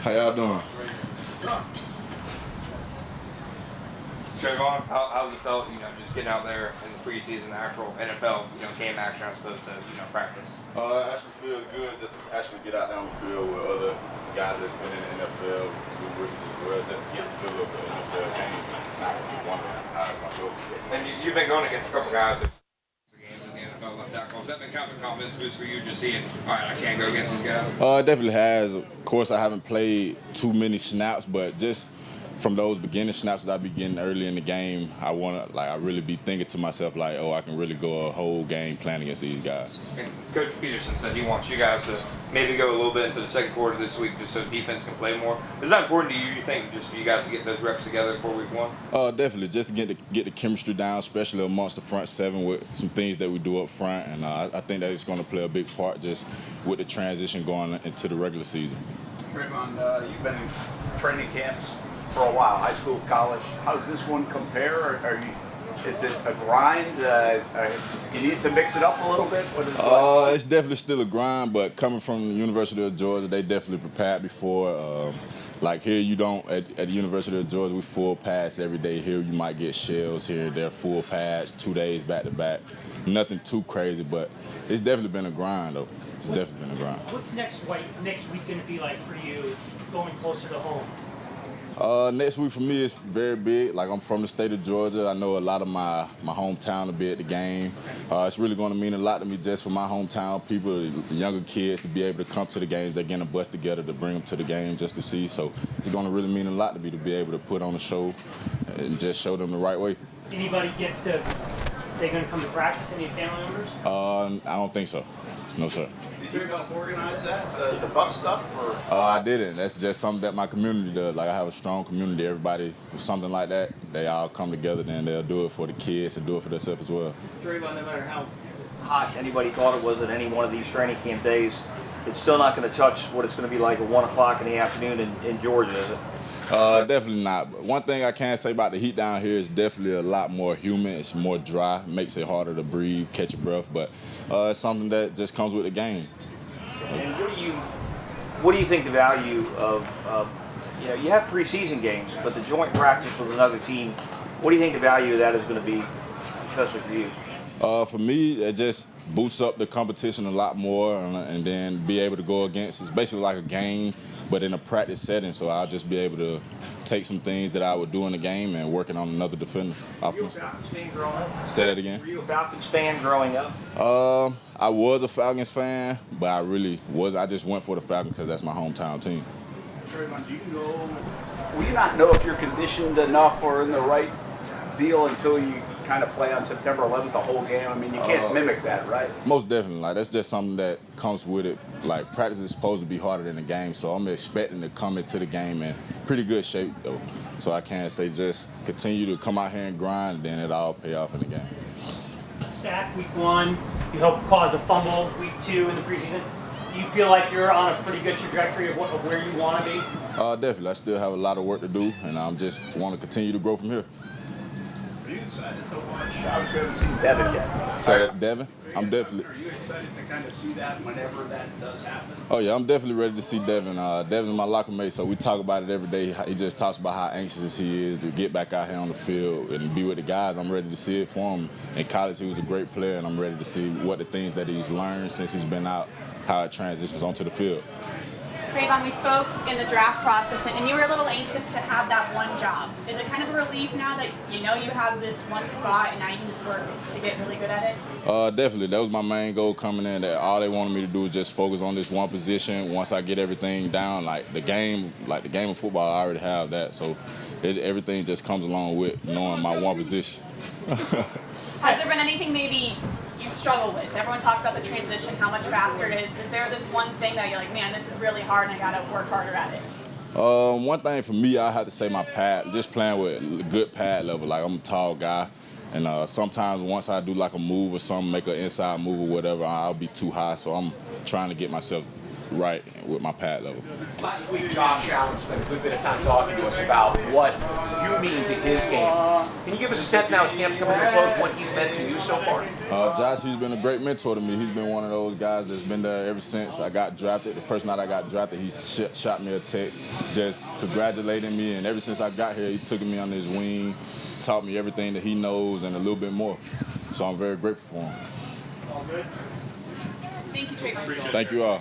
How y'all doing? Travon, how's it felt, just getting out there in the preseason, actual NFL, game action as opposed to, practice? Actually feels good just to actually get out there on the field with other guys that's been in the NFL, new rookies as well, just to get a feel of the NFL game. Not wondering how it's going to go. And you've been going against a couple guys games in the NFL left tackle. Has that been kind of a confidence boost for you, just seeing, all right, I can't go against these guys? It definitely has. Of course, I haven't played too many snaps, but just from those beginning snaps that I be getting early in the game, I really be thinking to myself like, oh, I can really go a whole game playing against these guys. And Coach Peterson said he wants you guys to maybe go a little bit into the second quarter this week just so defense can play more. Is that important to you, you think, just for you guys to get those reps together for week one? Definitely, just to get the chemistry down, especially amongst the front seven with some things that we do up front. And I think that it's going to play a big part just with the transition going into the regular season. Travon, you've been in training camps for a while, high school, college. How does this one compare? Is it a grind? You need to mix it up a little bit? What is it like? It's definitely still a grind, but coming from the University of Georgia, they definitely prepared before. Like here, you don't, at the University of Georgia, we full pads every day. Here, you might get shells here and there, full pads, 2 days back to back. Nothing too crazy, but it's definitely been a grind, though. It's definitely been a grind. What's next week going to be like for you, going closer to home? Next week for me is very big. Like, I'm from the state of Georgia. I know a lot of my hometown will be at the game. It's really going to mean a lot to me just for my hometown people, the younger kids, to be able to come to the games. They're getting a bus together to bring them to the game just to see. So it's going to really mean a lot to me to be able to put on a show and just show them the right way. Anybody they going to come to practice? Any family members? I don't think so. No, sir. Did you help organize that, the bus stuff? Or? I didn't. That's just something that my community does. Like, I have a strong community. Everybody, something like that, they all come together, then they'll do it for the kids and do it for themselves as well. Travon, no matter how hot anybody thought it was at any one of these training camp days, it's still not going to touch what it's going to be like at 1 o'clock in the afternoon in Georgia, is it? Definitely not. But one thing I can say about the heat down here is definitely a lot more humid. It's more dry. It makes it harder to breathe, catch your breath. But it's something that just comes with the game. And what do you think the value of you have preseason games, but the joint practice with another team, what do you think the value of that is going to be, especially for you? For me, it just boosts up the competition a lot more, and then be able to go against. It's basically like a game, but in a practice setting. So I'll just be able to take some things that I would do in the game and working on another defender. Were you a Falcons fan growing up? Say that again. Were you a Falcons fan growing up? I was a Falcons fan, but I really was. I just went for the Falcons because that's my hometown team. Will you not know if you're conditioned enough or in the right deal until you kind of play on September 11th the whole game? I mean, you can't mimic that, right? Most definitely. Like, that's just something that comes with it. Like, practice is supposed to be harder than the game, so I'm expecting to come into the game in pretty good shape, though. So I can't say just continue to come out here and grind, and then it all pay off in the game. A sack week 1, you helped cause a fumble week 2 in the preseason. Do you feel like you're on a pretty good trajectory of where you want to be? Definitely. I still have a lot of work to do, and I'm just want to continue to grow from here. Are you excited to watch? I was going to see Devin yet. Say Devin? I'm definitely. Are you excited to kind of see that whenever that does happen? Oh, yeah, I'm definitely ready to see Devin. Devin's my locker mate, so we talk about it every day. He just talks about how anxious he is to get back out here on the field and be with the guys. I'm ready to see it for him. In college, he was a great player, and I'm ready to see what the things that he's learned since he's been out, how it transitions onto the field. Travon, we spoke in the draft process, and you were a little anxious to have that one job. Is it kind of a relief now that you know you have this one spot and now you can just work to get really good at it? Definitely. That was my main goal coming in, that all they wanted me to do was just focus on this one position. Once I get everything down, like the game of football, I already have that. So everything just comes along with knowing my one position. Has there been anything maybe you struggle with? Everyone talks about the transition, how much faster it is. Is there this one thing that you're like, man, this is really hard and I got to work harder at it? One thing for me, I have to say my pad, just playing with good pad level. Like, I'm a tall guy, and sometimes once I do like a move or something, make an inside move or whatever, I'll be too high. So I'm trying to get myself right with my pad level. Last week, Josh Allen spent a good bit of time talking to us about what you mean to his game. Can you give us a sense now as camp's coming to a close, what he's meant to you so far? Josh, he's been a great mentor to me. He's been one of those guys that's been there ever since I got drafted. The first night I got drafted, he shot me a text just congratulating me, and ever since I got here, he took me under his wing, taught me everything that he knows and a little bit more. So I'm very grateful for him. Thank you, Trayvon. Thank you all.